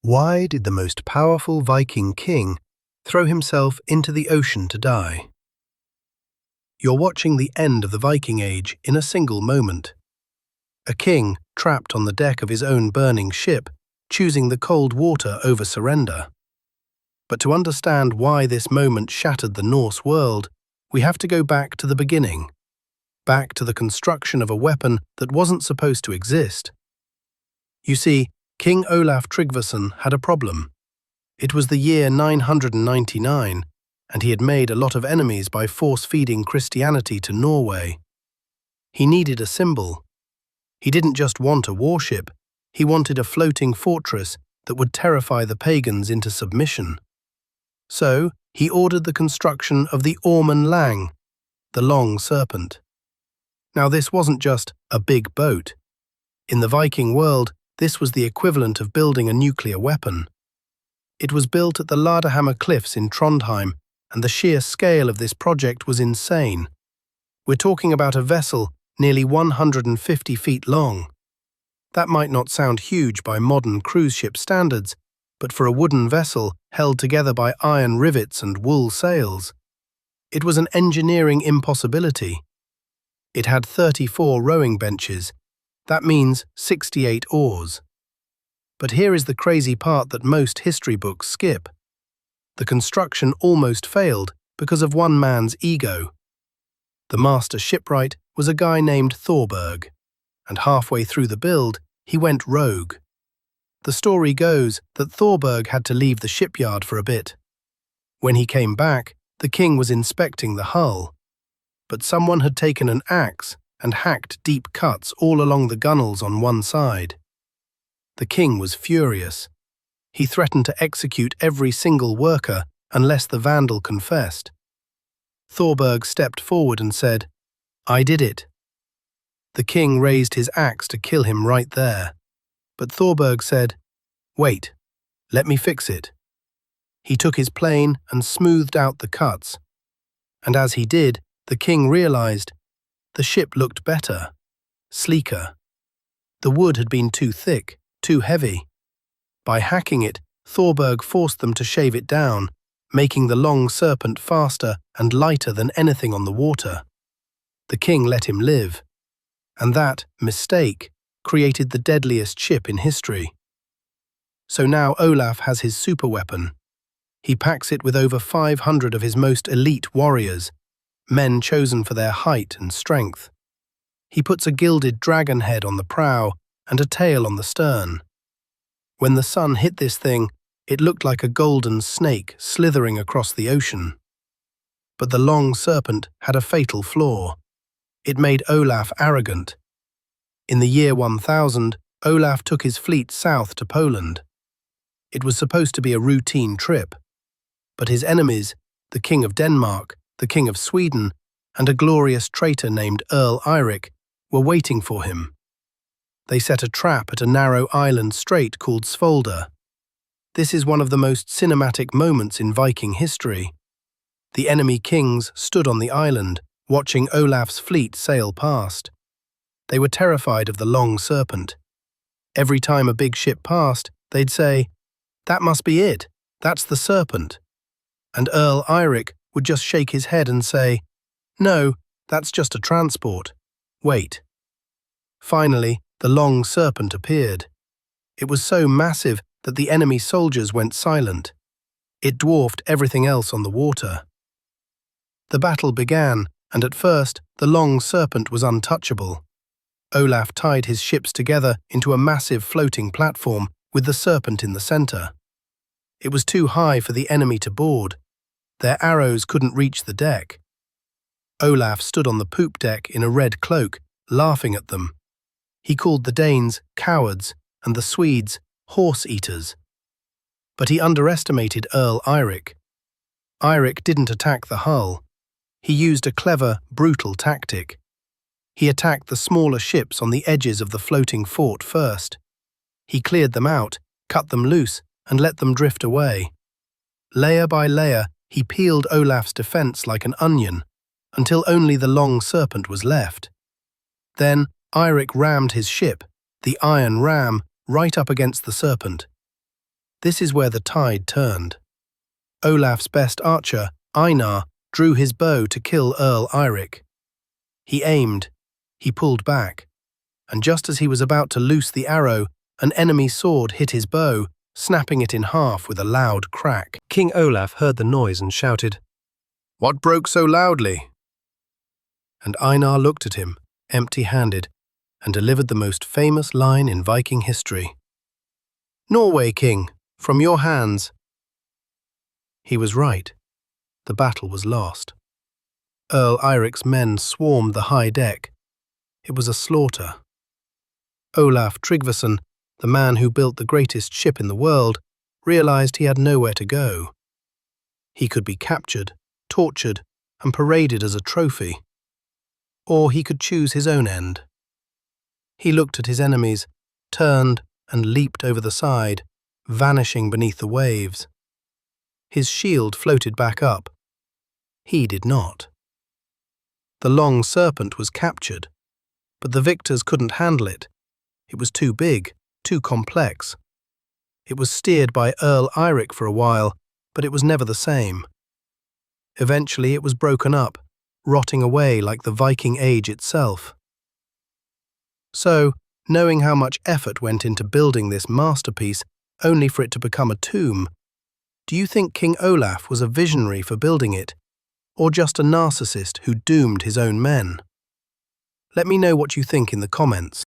Why did the most powerful Viking king throw himself into the ocean to die? You're watching the end of the Viking Age in a single moment. A king trapped on the deck of his own burning ship, choosing the cold water over surrender. But to understand why this moment shattered the Norse world, we have to go back to the beginning, back to the construction of a weapon that wasn't supposed to exist. You see, King Olaf Tryggvason had a problem. It was the year 999, and he had made a lot of enemies by force-feeding Christianity to Norway. He needed a symbol. He didn't just want a warship, he wanted a floating fortress that would terrify the pagans into submission. So, he ordered the construction of the Ormen Lange, the Long Serpent. Now, this wasn't just a big boat. In the Viking world, this was the equivalent of building a nuclear weapon. It was built at the Lillehammer Cliffs in Trondheim, and the sheer scale of this project was insane. We're talking about a vessel nearly 150 feet long. That might not sound huge by modern cruise ship standards, but for a wooden vessel held together by iron rivets and wool sails, it was an engineering impossibility. It had 34 rowing benches. That means 68 oars. But here is the crazy part that most history books skip. The construction almost failed because of one man's ego. The master shipwright was a guy named Thorberg, and halfway through the build, he went rogue. The story goes that Thorberg had to leave the shipyard for a bit. When he came back, the king was inspecting the hull, but someone had taken an axe and hacked deep cuts all along the gunwales on one side. The king was furious. He threatened to execute every single worker unless the vandal confessed. Thorberg stepped forward and said, "I did it." The king raised his axe to kill him right there, but Thorberg said, "Wait, let me fix it." He took his plane and smoothed out the cuts, and as he did, the king realized the ship looked better, sleeker. The wood had been too thick, too heavy. By hacking it, Thorberg forced them to shave it down, making the Long Serpent faster and lighter than anything on the water. The king let him live, and that mistake created the deadliest ship in history. So now Olaf has his superweapon. He packs it with over 500 of his most elite warriors, men chosen for their height and strength. He puts a gilded dragon head on the prow and a tail on the stern. When the sun hit this thing, it looked like a golden snake slithering across the ocean. But the Long Serpent had a fatal flaw. It made Olaf arrogant. In the year 1000, Olaf took his fleet south to Poland. It was supposed to be a routine trip, but his enemies, the King of Denmark, the King of Sweden, and a glorious traitor named Earl Eirik, were waiting for him. They set a trap at a narrow island strait called Svolder. This is one of the most cinematic moments in Viking history. The enemy kings stood on the island, watching Olaf's fleet sail past. They were terrified of the Long Serpent. Every time a big ship passed, they'd say, "That must be it, that's the serpent." And Earl Eirik would just shake his head and say, "No, that's just a transport. Wait." Finally, the Long Serpent appeared. It was so massive that the enemy soldiers went silent. It dwarfed everything else on the water. The battle began, and at first, the Long Serpent was untouchable. Olaf tied his ships together into a massive floating platform with the serpent in the center. It was too high for the enemy to board. Their arrows couldn't reach the deck. Olaf stood on the poop deck in a red cloak, laughing at them. He called the Danes cowards and the Swedes horse-eaters. But he underestimated Earl Eirik. Eirik didn't attack the hull. He used a clever, brutal tactic. He attacked the smaller ships on the edges of the floating fort first. He cleared them out, cut them loose, and let them drift away. Layer by layer, he peeled Olaf's defense like an onion, until only the Long Serpent was left. Then Eirik rammed his ship, the Iron Ram, right up against the serpent. This is where the tide turned. Olaf's best archer, Einar, drew his bow to kill Earl Eirik. He aimed, he pulled back, and just as he was about to loose the arrow, an enemy sword hit his bow, snapping it in half with a loud crack. King Olaf heard the noise and shouted, "What broke so loudly?" And Einar looked at him, empty-handed, and delivered the most famous line in Viking history. "Norway, King, from your hands." He was right. The battle was lost. Earl Eirik's men swarmed the high deck. It was a slaughter. Olaf Tryggvason, the man who built the greatest ship in the world, realized he had nowhere to go. He could be captured, tortured, and paraded as a trophy. Or he could choose his own end. He looked at his enemies, turned, and leaped over the side, vanishing beneath the waves. His shield floated back up. He did not. The Long Serpent was captured, but the victors couldn't handle it. It was too big, too complex. It was steered by Earl Eirik for a while, but it was never the same. Eventually it was broken up, rotting away like the Viking Age itself. So, knowing how much effort went into building this masterpiece only for it to become a tomb, do you think King Olaf was a visionary for building it, or just a narcissist who doomed his own men? Let me know what you think in the comments.